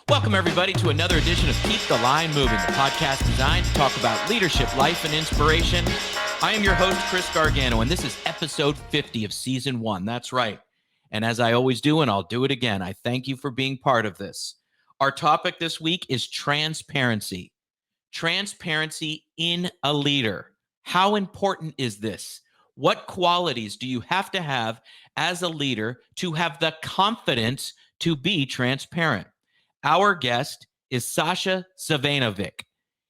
Welcome, everybody, to another edition of Keep the Line Moving, the podcast designed to talk about leadership, life, and inspiration. I am your host, Chris Gargano, and this is episode 50 of season 1. That's right. And as I always do, and I'll do it again, I thank you for being part of this. Our topic this week is transparency. Transparency in a leader. How important is this? What qualities do you have to have as a leader to have the confidence to be transparent? Our guest is Sasha Zivanovic.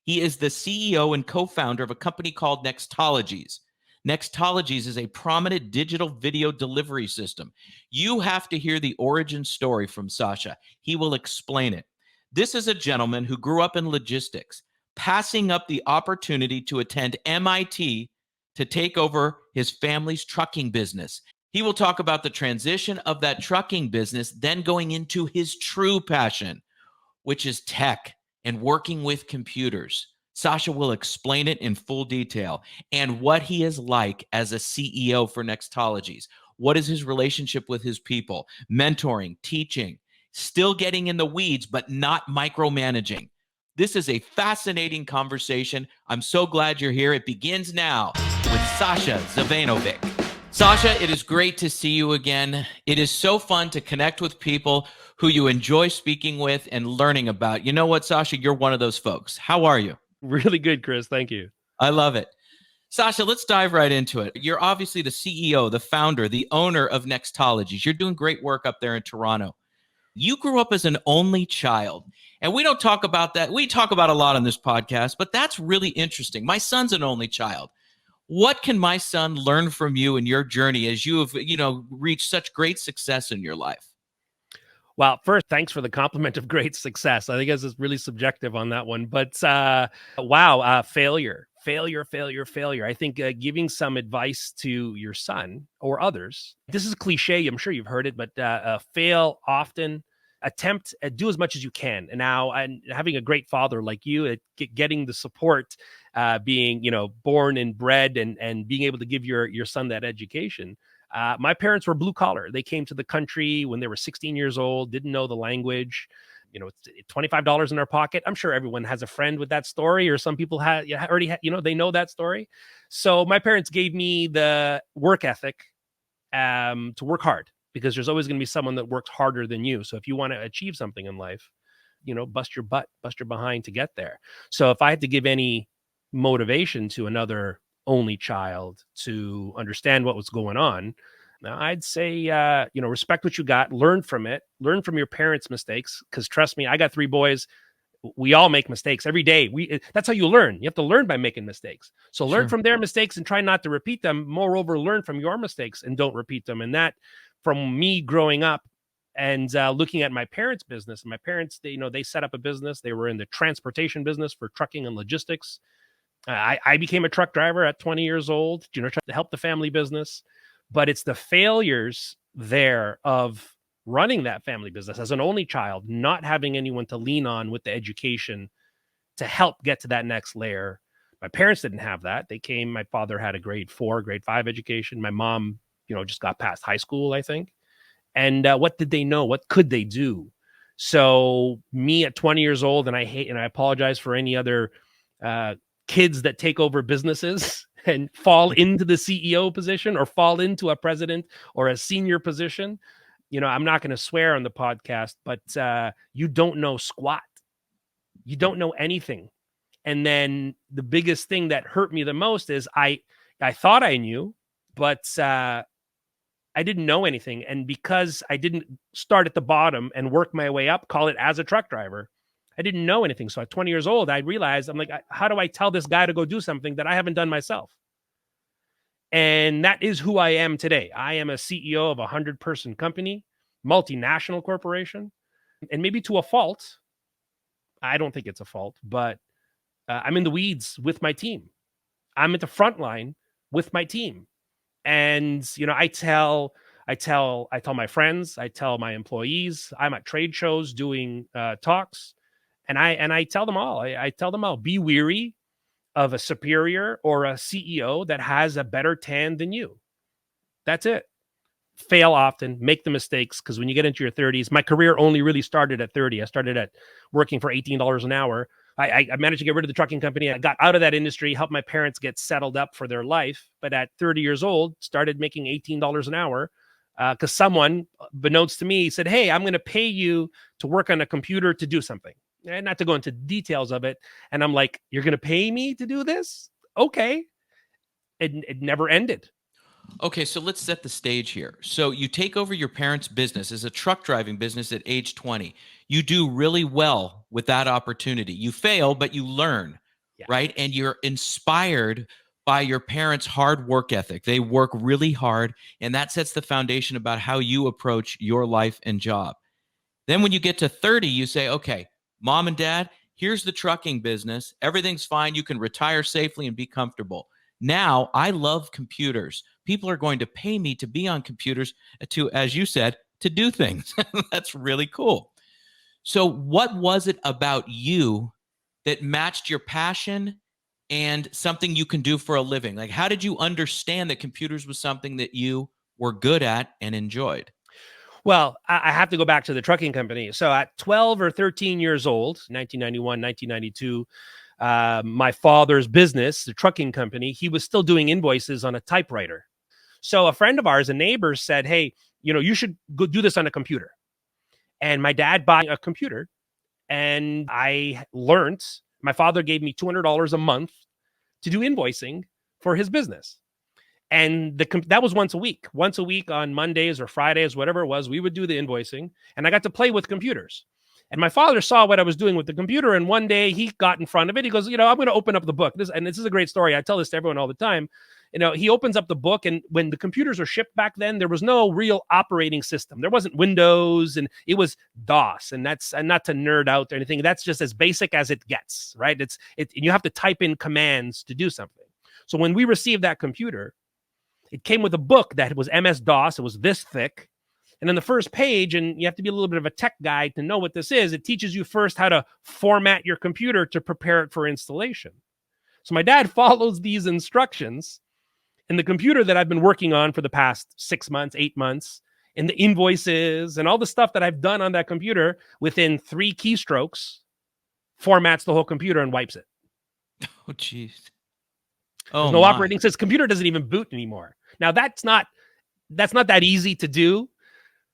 He is the CEO and co-founder of a company called Nextologies. Nextologies is a prominent digital video delivery system. You have to hear the origin story from Sasha. He will explain it. This is a gentleman who grew up in logistics, passing up the opportunity to attend MIT to take over his family's trucking business. He will talk about the transition of that trucking business, then going into his true passion, which is tech and working with computers. Sasha will explain it in full detail and what he is like as a CEO for Nextologies. What is his relationship with his people? Mentoring, teaching, still getting in the weeds, but not micromanaging. This is a fascinating conversation. I'm so glad you're here. It begins now with Sasha Zivanovic. Sasha, it is great to see you again. It is so fun to connect with people who you enjoy speaking with and learning about. You know what, Sasha? You're one of those folks. How are you? Really good, Chris. Thank you. I love it. Sasha, let's dive right into it. You're obviously the CEO, the founder, the owner of Nextologies. You're doing great work up there in Toronto. You grew up as an only child, and we don't talk about that. We talk about a lot on this podcast, but that's really interesting. My son's an only child. What can my son learn from you in your journey as you have, reached such great success in your life? Well, first, thanks for the compliment of great success. I think it's really subjective on that one, but failure. I think giving some advice to your son or others, this is a cliche, I'm sure you've heard it, but fail often, attempt, do as much as you can. And now, and having a great father like you, getting the support, being, born and bred and being able to give your son that education. My parents were blue collar. They came to the country when they were 16 years old, didn't know the language. It's $25 in their pocket. I'm sure everyone has a friend with that story, or some people they know that story. So my parents gave me the work ethic to work hard, because there's always going to be someone that works harder than you. So if you want to achieve something in life, bust your butt, bust your behind to get there. So if I had to give any motivation to another only child to understand what was going on, now I'd say, respect what you got, learn from it, learn from your parents' mistakes. Because trust me, I got 3 boys. We all make mistakes every day. That's how you learn. You have to learn by making mistakes. So learn from their mistakes and try not to repeat them. Moreover, learn from your mistakes and don't repeat them. And that, from me growing up and looking at my parents' business, and my parents, they set up a business. They were in the transportation business for trucking and logistics. I became a truck driver at 20 years old, trying to help the family business. But it's the failures there of running that family business as an only child, not having anyone to lean on with the education to help get to that next layer. My parents didn't have that. My father had a grade 4, grade 5 education. My mom, just got past high school, I think. And what did they know? What could they do? So me at 20 years old, and I apologize for any other kids that take over businesses and fall into the CEO position or fall into a president or a senior position. I'm not going to swear on the podcast, but you don't know squat. You don't know anything. And then the biggest thing that hurt me the most is I thought I knew, but I didn't know anything. And because I didn't start at the bottom and work my way up, call it as a truck driver, I didn't know anything. So at 20 years old, I realized, I'm like, how do I tell this guy to go do something that I haven't done myself? And that is who I am today. I am a CEO of a 100-person company, multinational corporation, and maybe to a fault. I don't think it's a fault, but I'm in the weeds with my team. I'm at the front line with my team. And, I tell my friends, I tell my employees, I'm at trade shows doing talks. And I tell them all, I tell them all, be weary of a superior or a CEO that has a better tan than you. That's it. fail often, make the mistakes, because when you get into your 30s, my career only really started at 30. I started at working for $18 an hour. I managed to get rid of the trucking company. I got out of that industry, helped my parents get settled up for their life. But at 30 years old, started making $18 an hour because someone, beknownst to me, said, hey, I'm going to pay you to work on a computer to do something. And not to go into details of it. And I'm like, you're going to pay me to do this? Okay. It never ended. Okay, so let's set the stage here. So you take over your parents' business as a truck driving business at age 20. You do really well with that opportunity. You fail, but you learn, Yeah. right? And you're inspired by your parents' hard work ethic. They work really hard, and that sets the foundation about how you approach your life and job. Then when you get to 30, you say, okay, mom and dad, here's the trucking business. Everything's fine. You can retire safely and be comfortable. Now I love computers. People are going to pay me to be on computers to, as you said, to do things. That's really cool. So what was it about you that matched your passion and something you can do for a living? Like, how did you understand that computers was something that you were good at and enjoyed? Well, I have to go back to the trucking company. So at 12 or 13 years old, 1991, 1992, my father's business, the trucking company, he was still doing invoices on a typewriter. So a friend of ours, a neighbor, said, hey, you should go do this on a computer. And my dad bought a computer, and I learned. My father gave me $200 a month to do invoicing for his business. And that was once a week on Mondays or Fridays, whatever it was, we would do the invoicing, and I got to play with computers. And my father saw what I was doing with the computer, and one day he got in front of it. He goes, I'm going to open up the book. This is a great story. I tell this to everyone all the time. He opens up the book, and when the computers were shipped back then, there was no real operating system. There wasn't Windows, and it was DOS. And that's, and not to nerd out or anything, that's just as basic as it gets, right? You have to type in commands to do something. So when we received that computer, it came with a book that was MS-DOS. It was this thick. And on the first page, and you have to be a little bit of a tech guy to know what this is, it teaches you first how to format your computer to prepare it for installation. So my dad follows these instructions, and the computer that I've been working on for the past 6 months, 8 months, and the invoices and all the stuff that I've done on that computer, within 3 keystrokes, formats the whole computer and wipes it. Oh, geez. There's no operating system. Computer doesn't even boot anymore. Now that's not that easy to do.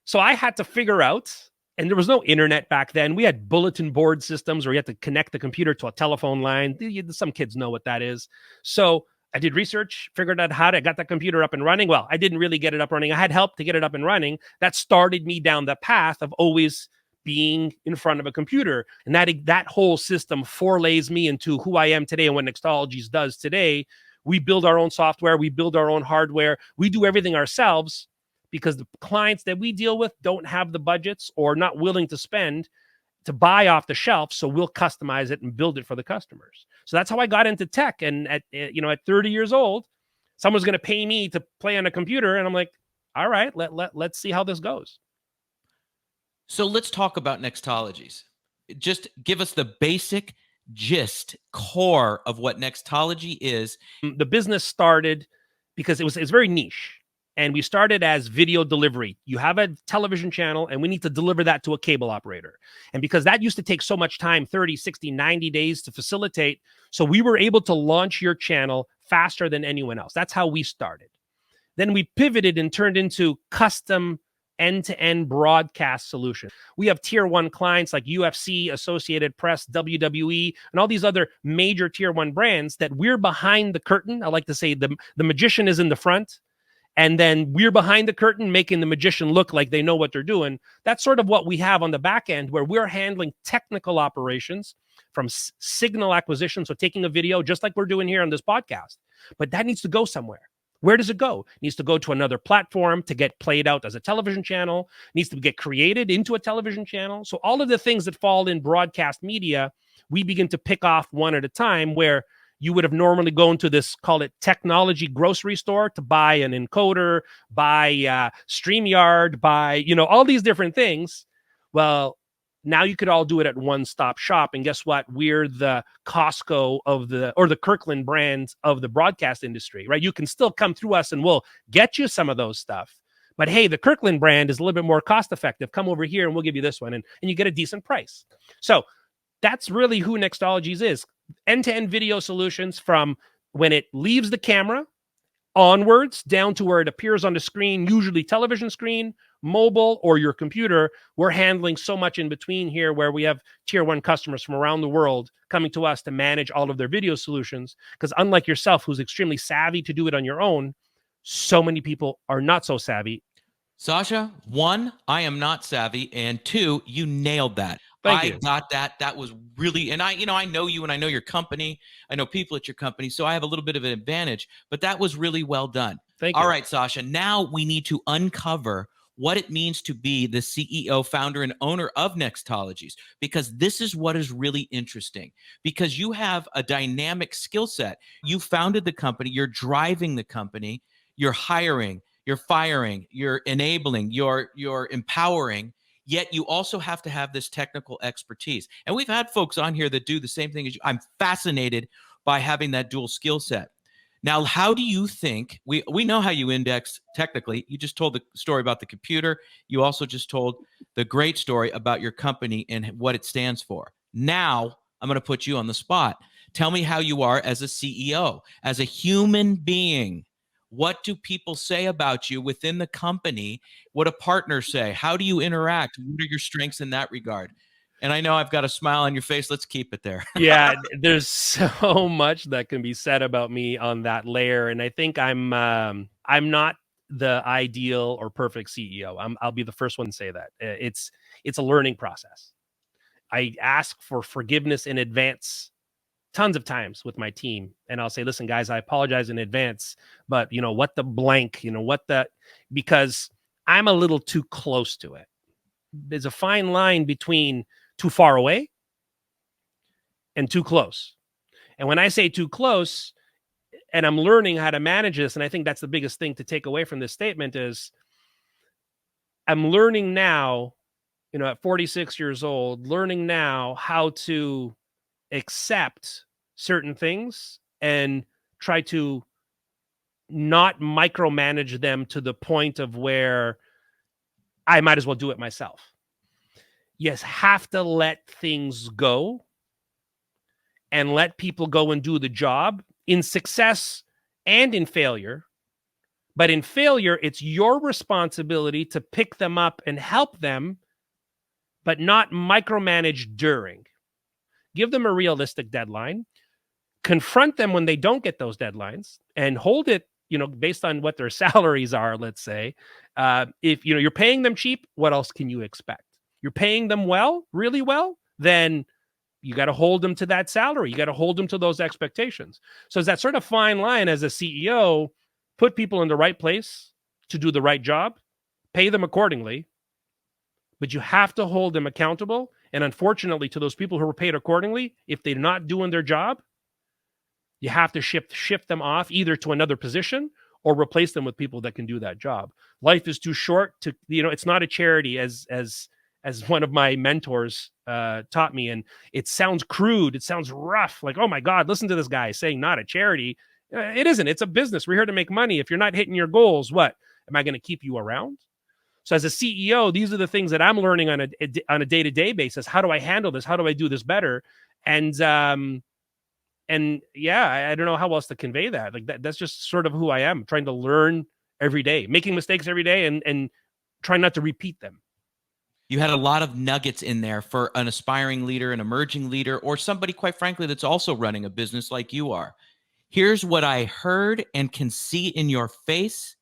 So I had to figure out, and there was no internet back then. We had bulletin board systems where you had to connect the computer to a telephone line. Some kids know what that is. So I did research, figured out how to got that computer up and running. Well, I didn't really get it up running. I had help to get it up and running. That started me down the path of always being in front of a computer. And that whole system forelays me into who I am today and what Nextologies does today. We build our own software. We build our own hardware. We do everything ourselves because the clients that we deal with don't have the budgets or not willing to spend to buy off the shelf. So we'll customize it and build it for the customers. So that's how I got into tech. And at 30 years old, someone's going to pay me to play on a computer. And I'm like, all right, let's see how this goes. So let's talk about Nextologies. Just give us the basic gist, core of what Nextology is. The business started because it's very niche. And we started as video delivery. You have a television channel, and we need to deliver that to a cable operator. And because that used to take so much time, 30, 60, 90 days to facilitate, so we were able to launch your channel faster than anyone else. That's how we started. Then we pivoted and turned into custom end-to-end broadcast solution. We have tier 1 clients like UFC, Associated Press, WWE, and all these other major tier 1 brands that we're behind the curtain. I like to say the magician is in the front, and then we're behind the curtain making the magician look like they know what they're doing. That's sort of what we have on the back end, where we're handling technical operations from signal acquisition. So taking a video, just like we're doing here on this podcast, but that needs to go somewhere. Where does it go? It needs to go to another platform to get played out as a television channel. It needs to get created into a television channel. So all of the things that fall in broadcast media, we begin to pick off one at a time, where you would have normally gone to this, call it technology grocery store, to buy an encoder, buy StreamYard, buy, all these different things. Well, now you could all do it at one-stop shop. And guess what? We're the Costco or the Kirkland brand of the broadcast industry, right? You can still come through us and we'll get you some of those stuff. But hey, the Kirkland brand is a little bit more cost effective. Come over here and we'll give you this one. And you get a decent price. So that's really who Nextologies is. End-to-end video solutions from when it leaves the camera onwards down to where it appears on the screen, usually television screen, mobile, or your computer. We're handling so much in between here where we have tier one customers from around the world coming to us to manage all of their video solutions. Because unlike yourself, who's extremely savvy to do it on your own, so many people are not so savvy. Sasha, one, I am not savvy, and two, you nailed that. Thank you. Got that. That was really, and I know you and I know your company. I know people at your company, so I have a little bit of an advantage, but that was really well done. Thank you. All right, Sasha, now we need to uncover what it means to be the CEO, founder, and owner of Nextologies, because this is what is really interesting, because you have a dynamic skill set. You founded the company, you're driving the company, you're hiring, you're firing, you're enabling, you're empowering, yet you also have to have this technical expertise. And we've had folks on here that do the same thing as you. I'm fascinated by having that dual skill set. Now, how do you think, we know how you index technically. You just told the story about the computer. You also just told the great story about your company and what it stands for. Now, I'm going to put you on the spot. Tell me how you are as a CEO, as a human being. What do people say about you within the company? What do partners say? How do you interact? What are your strengths in that regard? And I know I've got a smile on your face. Let's keep it there. Yeah, there's so much that can be said about me on that layer, and I think I'm not the ideal or perfect CEO. I'll be the first one to say that. It's a learning process. I ask for forgiveness in advance tons of times with my team, and I'll say, listen, guys, I apologize in advance, but what the blank, because I'm a little too close to it. There's a fine line between too far away and too close. And when I say too close, and I'm learning how to manage this, and I think that's the biggest thing to take away from this statement is I'm learning now, at 46 years old, learning now how to accept certain things and try to not micromanage them to the point of where I might as well do it myself. Yes, have to let things go and let people go and do the job in success and in failure. But in failure, it's your responsibility to pick them up and help them, but not micromanage during. Give them a realistic deadline, confront them when they don't get those deadlines, and hold it, based on what their salaries are, let's say. If, you're paying them cheap, what else can you expect? You're paying them well, really well, then you got to hold them to that salary. You got to hold them to those expectations. So it's that sort of fine line as a CEO, put people in the right place to do the right job, pay them accordingly, but you have to hold them accountable. And unfortunately, to those people who were paid accordingly, if they're not doing their job, you have to shift them off either to another position or replace them with people that can do that job. Life is too short to, it's not a charity, as one of my mentors taught me. And it sounds crude. It sounds rough. Like, oh my God, listen to this guy saying not a charity. It isn't. It's a business. We're here to make money. If you're not hitting your goals, what? Am I going to keep you around? So as a CEO, these are the things that I'm learning on a day-to-day basis. How do I handle this? How do I do this better? And yeah, I don't know how else to convey that. Like that's just sort of who I am, trying to learn every day, making mistakes every day and trying not to repeat them. You had a lot of nuggets in there for an aspiring leader, an emerging leader, or somebody, quite frankly, that's also running a business like you are. Here's what I heard and can see in your face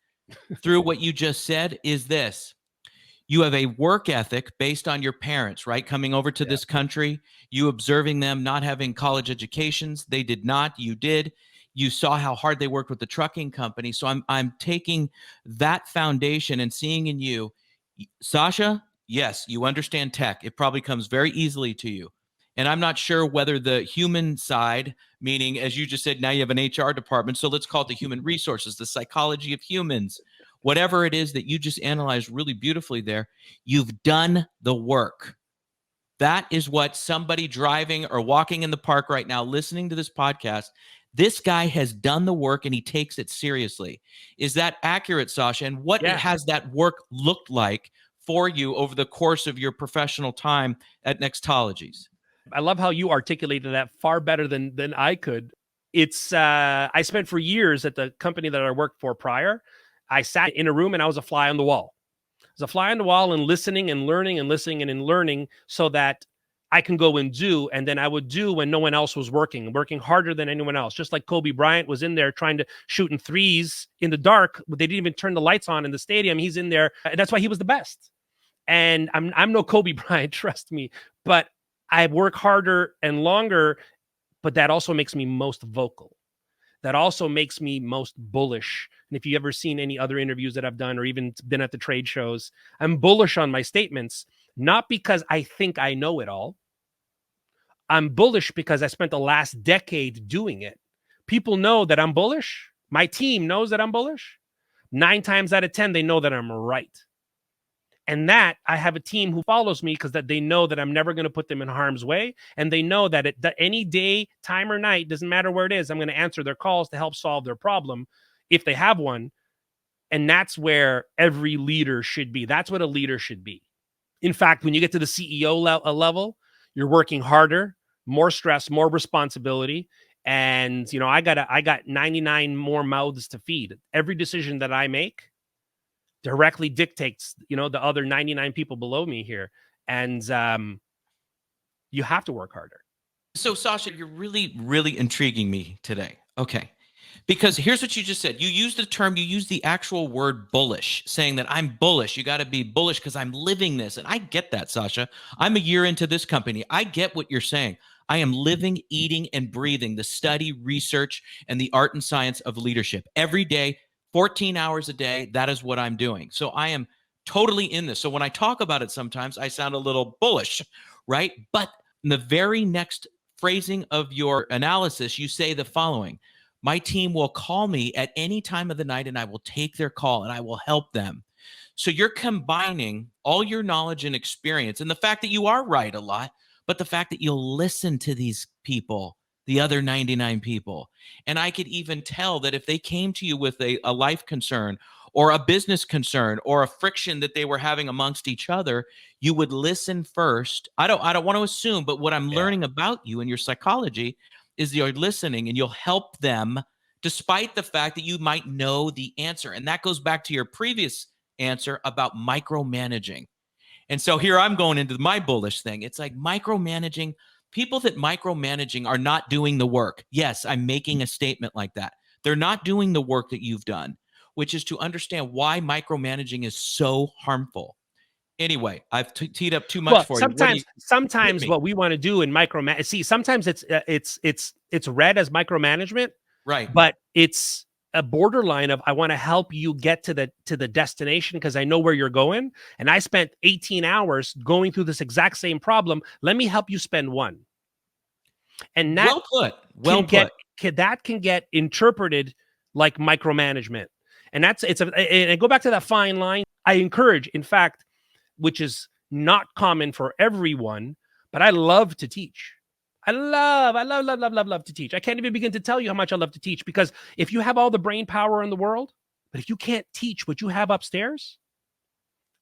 through what you just said is this. You have a work ethic based on your parents, right? Coming over to this country, you observing them not having college educations. They did not. You did. You saw how hard they worked with the trucking company. So I'm taking that foundation and seeing in you, Sasha, yes, you understand tech. It probably comes very easily to you. And I'm not sure whether the human side, meaning, as you just said, now you have an HR department. So let's call it the human resources, the psychology of humans, whatever it is that you just analyzed really beautifully there. You've done the work. That is what somebody driving or walking in the park right now, listening to this podcast, This guy has done the work and he takes it seriously. Is that accurate, Sasha? And what Yeah. has that work looked like for you over the course of your professional time at Nextologies? I love how you articulated that far better than I could. It's I spent for years at the company that I worked for prior. I sat in a room and I was a fly on the wall. I was a fly on the wall and listening and learning and listening and learning so that I can go and do, and then I would do when no one else was working harder than anyone else. Just like Kobe Bryant was in there trying to shoot in threes in the dark. They didn't even turn the lights on in the stadium. He's in there. And that's why he was the best. And I'm no Kobe Bryant, trust me, but I work harder and longer, but that also makes me most vocal. That also makes me most bullish. And if you ever seen any other interviews that I've done or even been at the trade shows, I'm bullish on my statements, not because I think I know it all. I'm bullish because I spent the last decade doing it. People know that I'm bullish. My team knows that I'm bullish. 9 times out of 10, they know that I'm right. And that I have a team who follows me because that they know that I'm never going to put them in harm's way. And they know that any day, time or night, doesn't matter where it is, I'm going to answer their calls to help solve their problem if they have one. And that's where every leader should be. That's what a leader should be. In fact, when you get to the CEO level, you're working harder, more stress, more responsibility. And, I got 99 more mouths to feed. Every decision that I make directly dictates, the other 99 people below me here. And you have to work harder. So, Sasha, you're really, really intriguing me today. Okay. Because here's what you just said. You used the actual word bullish, saying that I'm bullish. You got to be bullish because I'm living this. And I get that, Sasha. I'm a year into this company. I get what you're saying. I am living, eating, and breathing the study, research, and the art and science of leadership every day, 14 hours a day. That is what I'm doing. So I am totally in this. So when I talk about it, sometimes I sound a little bullish, right? But in the very next phrasing of your analysis, you say the following: my team will call me at any time of the night and I will take their call and I will help them. So you're combining all your knowledge and experience and the fact that you are right a lot, but the fact that you'll listen to these people, the other 99 people. And I could even tell that if they came to you with a life concern or a business concern or a friction that they were having amongst each other, you would listen first. I don't want to assume, but what I'm learning about you and your psychology is you're listening and you'll help them despite the fact that you might know the answer. And that goes back to your previous answer about micromanaging. And so here I'm going into my bullish thing. It's like micromanaging. People that micromanaging are not doing the work. Yes, I'm making a statement like that. They're not doing the work that you've done, which is to understand why micromanaging is so harmful. Anyway, I've teed up too much Well, for you. sometimes what we want to do in sometimes it's read as micromanagement, right? But it's a borderline of I want to help you get to the destination because I know where you're going, and I spent 18 hours going through this exact same problem. Let me help you spend one, and that can get interpreted like micromanagement, and and I go back to that fine line. I encourage, in fact, which is not common for everyone, but I love to teach. I love to teach. I can't even begin to tell you how much I love to teach, because if you have all the brain power in the world, but if you can't teach what you have upstairs,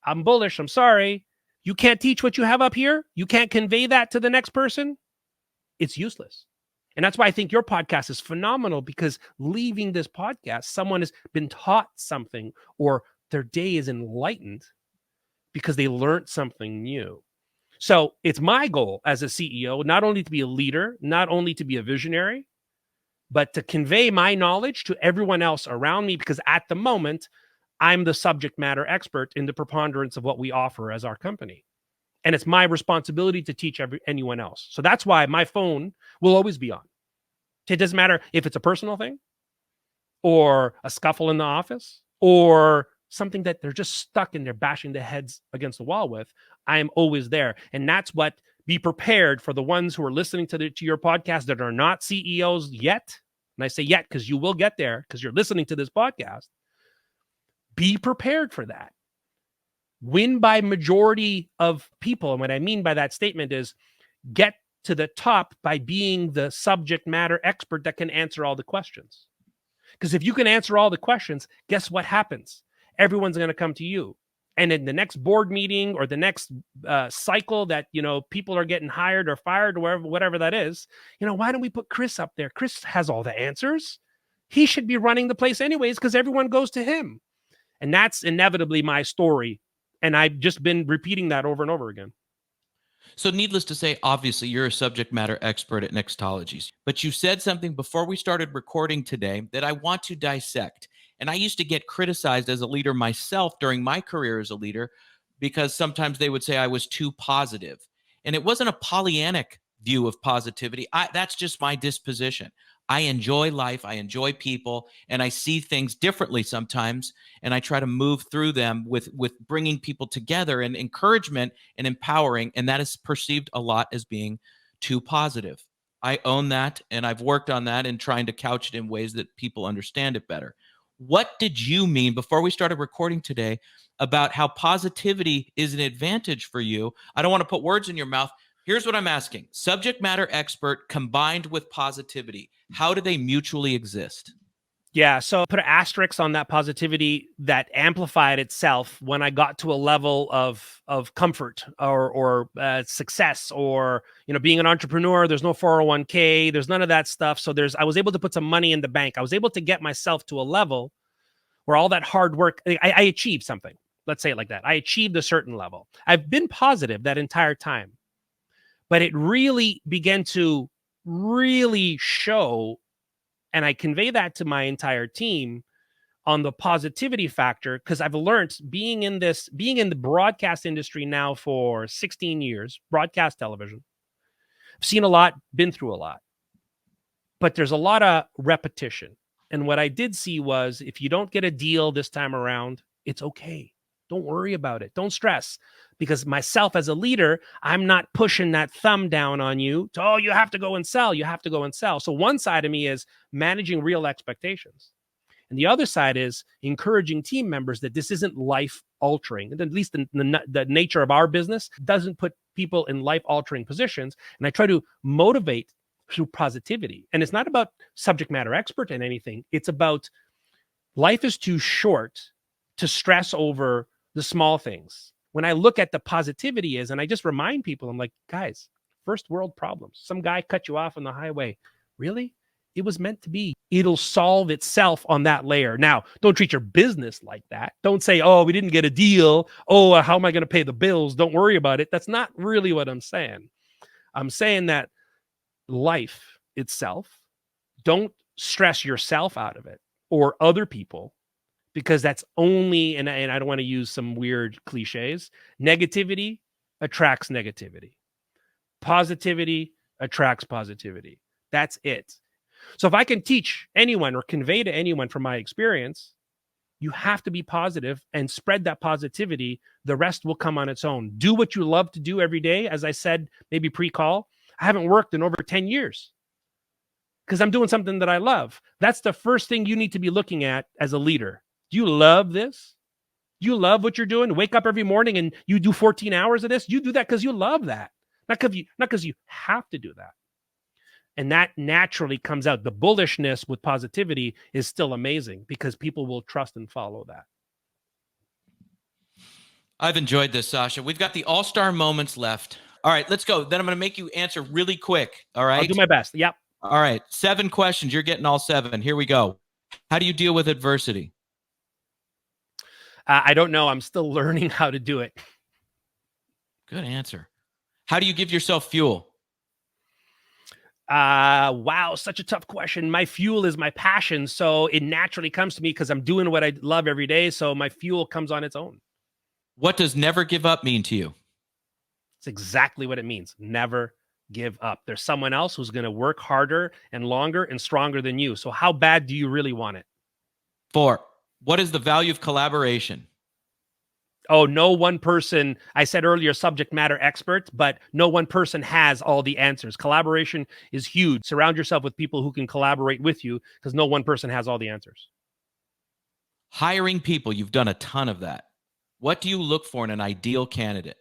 I'm bullish. I'm sorry. You can't teach what you have up here. You can't convey that to the next person. It's useless. And that's why I think your podcast is phenomenal, because leaving this podcast, someone has been taught something or their day is enlightened because they learned something new. So it's my goal as a CEO, not only to be a leader, not only to be a visionary, but to convey my knowledge to everyone else around me, because at the moment, I'm the subject matter expert in the preponderance of what we offer as our company. And it's my responsibility to teach anyone else. So that's why my phone will always be on. It doesn't matter if it's a personal thing or a scuffle in the office or something that they're just stuck and they're bashing their heads against the wall with. I am always there. And that's what, be prepared for the ones who are listening to your podcast that are not CEOs yet. And I say yet because you will get there because you're listening to this podcast. Be prepared for that. Win by majority of people. And what I mean by that statement is get to the top by being the subject matter expert that can answer all the questions. Because if you can answer all the questions, guess what happens? Everyone's going to come to you. And in the next board meeting or the next cycle that, people are getting hired or fired or whatever that is, why don't we put Chris up there? Chris has all the answers. He should be running the place anyways because everyone goes to him. And that's inevitably my story. And I've just been repeating that over and over again. So needless to say, obviously, you're a subject matter expert at Nextologies. But you said something before we started recording today that I want to dissect. And I used to get criticized as a leader myself during my career as a leader because sometimes they would say I was too positive. And it wasn't a Pollyannic view of positivity. That's just my disposition. I enjoy life, I enjoy people, and I see things differently sometimes, and I try to move through them with bringing people together and encouragement and empowering, and that is perceived a lot as being too positive. I own that, and I've worked on that and trying to couch it in ways that people understand it better. What did you mean before we started recording today about how positivity is an advantage for you? I don't want to put words in your mouth. Here's what I'm asking. Subject matter expert combined with positivity. How do they mutually exist? Yeah, so put an asterisk on that positivity that amplified itself when I got to a level of comfort or success or being an entrepreneur. There's no 401k, there's none of that stuff. So I was able to put some money in the bank. I was able to get myself to a level where all that hard work, I achieved something. Let's say it like that. I achieved a certain level. I've been positive that entire time, but it really began to really show. And I convey that to my entire team on the positivity factor, because I've learned being in the broadcast industry now for 16 years, broadcast television. I've seen a lot, been through a lot, but there's a lot of repetition. And what I did see was if you don't get a deal this time around, it's okay. Don't worry about it. Don't stress. Because myself as a leader, I'm not pushing that thumb down on you to, you have to go and sell. You have to go and sell. So one side of me is managing real expectations. And the other side is encouraging team members that this isn't life altering. And at least the nature of our business doesn't put people in life altering positions. And I try to motivate through positivity. And it's not about subject matter expert in anything. It's about life is too short to stress over the small things. When I look at the positivity and I just remind people, I'm like, guys, first world problems. Some guy cut you off on the highway. Really? It was meant to be. It'll solve itself on that layer. Now, don't treat your business like that. Don't say, we didn't get a deal. How am I going to pay the bills? Don't worry about it. That's not really what I'm saying. I'm saying that life itself, don't stress yourself out of it or other people, because that's only, and I don't want to use some weird cliches, negativity attracts negativity. Positivity attracts positivity. That's it. So if I can teach anyone or convey to anyone from my experience, you have to be positive and spread that positivity. The rest will come on its own. Do what you love to do every day. As I said, maybe pre-call, I haven't worked in over 10 years because I'm doing something that I love. That's the first thing you need to be looking at as a leader. Do you love this? Do you love what you're doing? Wake up every morning and you do 14 hours of this? You do that because you love that, not because you have to do that. And that naturally comes out. The bullishness with positivity is still amazing because people will trust and follow that. I've enjoyed this, Sasha. We've got the all-star moments left. All right, let's go. Then I'm going to make you answer really quick. All right. I'll do my best. Yep. All right. 7 questions. You're getting all 7. Here we go. How do you deal with adversity? I don't know. I'm still learning how to do it. Good answer. How do you give yourself fuel? Wow, such a tough question. My fuel is my passion, so it naturally comes to me because I'm doing what I love every day, so my fuel comes on its own. What does never give up mean to you? It's exactly what it means. Never give up. There's someone else who's going to work harder and longer and stronger than you. So how bad do you really want it? 4, what is the value of collaboration? No one person, I said earlier, subject matter expert, but no one person has all the answers. Collaboration is huge. Surround yourself with people who can collaborate with you because no one person has all the answers. Hiring people, you've done a ton of that. What do you look for in an ideal candidate?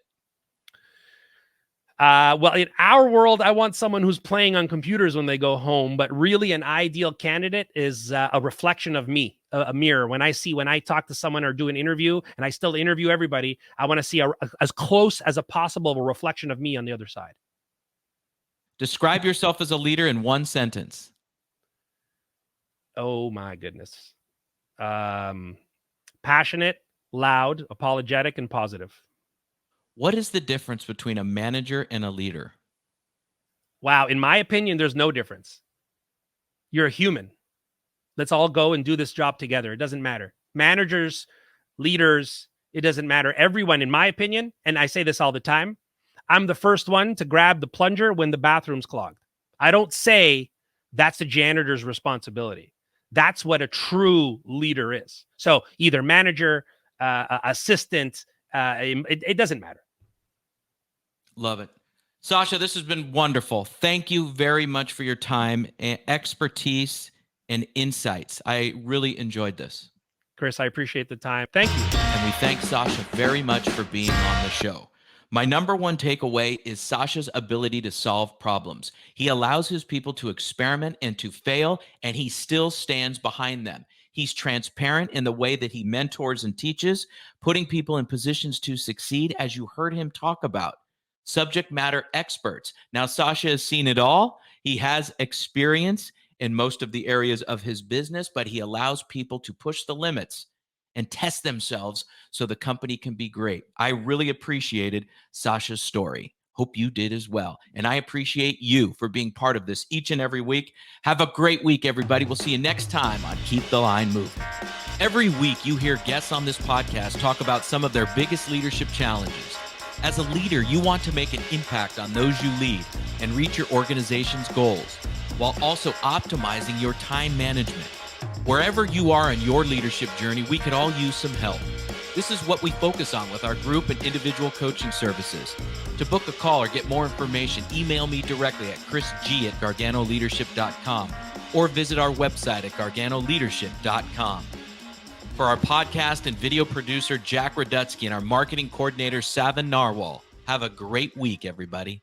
Well, in our world, I want someone who's playing on computers when they go home, but really an ideal candidate is a reflection of me, a mirror. When I talk to someone or do an interview, and I still interview everybody, I want to see as close as a possible a reflection of me on the other side. Describe yourself as a leader in one sentence. Oh my goodness. Passionate, loud, apologetic, and positive. What is the difference between a manager and a leader? Wow. In my opinion, there's no difference. You're a human. Let's all go and do this job together. It doesn't matter. Managers, leaders, it doesn't matter. Everyone, in my opinion, and I say this all the time, I'm the first one to grab the plunger when the bathroom's clogged. I don't say that's the janitor's responsibility. That's what a true leader is. So either manager, assistant, it doesn't matter. Love it. Sasha, this has been wonderful. Thank you very much for your time, and expertise, and insights. I really enjoyed this. Chris, I appreciate the time. Thank you. And we thank Sasha very much for being on the show. My number one takeaway is Sasha's ability to solve problems. He allows his people to experiment and to fail, and he still stands behind them. He's transparent in the way that he mentors and teaches, putting people in positions to succeed, as you heard him talk about. Subject matter experts. Now, Sasha has seen it all. He has experience in most of the areas of his business, but he allows people to push the limits and test themselves so the company can be great. I really appreciated Sasha's story. Hope you did as well. And I appreciate you for being part of this each and every week. Have a great week, everybody. We'll see you next time on Keep the Line Moving. Every week, you hear guests on this podcast talk about some of their biggest leadership challenges. As a leader, you want to make an impact on those you lead and reach your organization's goals, while also optimizing your time management. Wherever you are in your leadership journey, we could all use some help. This is what we focus on with our group and individual coaching services. To book a call or get more information, email me directly at chrisg@garganoleadership.com or visit our website at garganoleadership.com. For our podcast and video producer, Jack Radutsky, and our marketing coordinator, Savin Narwal, have a great week, everybody.